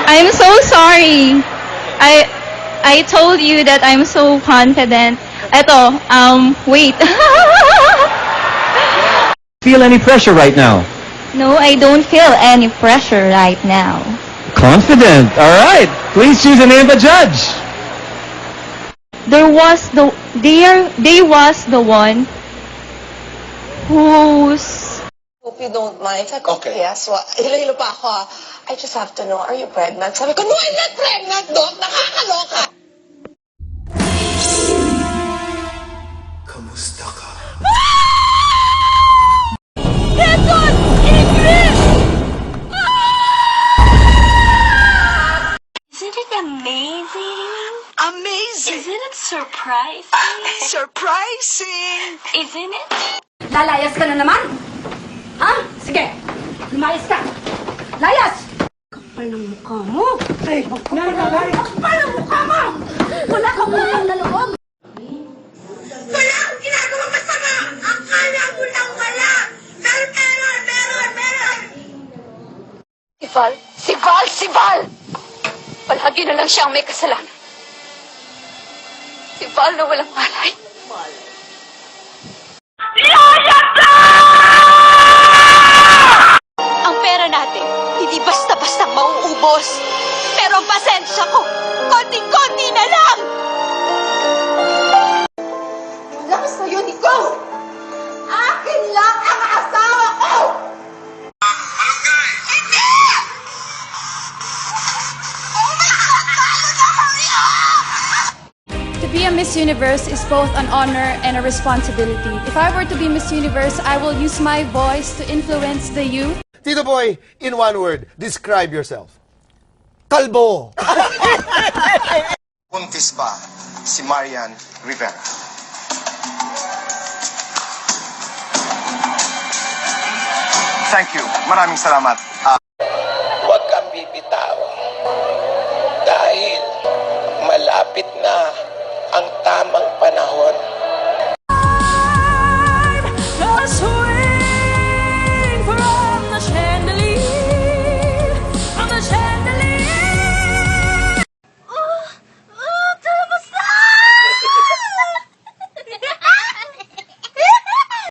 I'm so sorry. I told you that I'm so confident. Eto, wait. Feel any pressure right now? No, I don't feel any pressure right now. Confident. All right. Please choose a name of a judge. They was the one who's Hope you don't mind. Sabi ko, Okay. yes. Hilo-hilo pa ako. I just have to know, are you pregnant? Sabi ko, no, I'm not pregnant, Doc. Nakakaloka. Kamusta ka? Isn't it amazing? Amazing! Isn't it surprising? Surprising! Isn't it? Lalayas ka na naman? Ha? Sige, lumayas ka. Layas! Kapal ng mukha mo. Ay, kapal ng mukha mo! Wala kang utang na loob. Wala akong ginagawa masama. Akala mo lang wala. Pero meron. Si Val! Palagi na lang siyang may kasalanan. Si Val na walang malay. Ang pera natin, hindi basta-basta mauubos. Pero ang pasensya ko, konting-konti na lang! Wala sa'yo, Nico. Akin lang ang asawa ko. To be a Miss Universe is both an honor and a responsibility. If I were to be Miss Universe, I will use my voice to influence the youth. Tito Boy, in one word, describe yourself. Kalbo! Buntis ba si Marian Rivera? Thank you. Maraming salamat. Huwag kang bibitaw dahil malapit na ang tamang panahon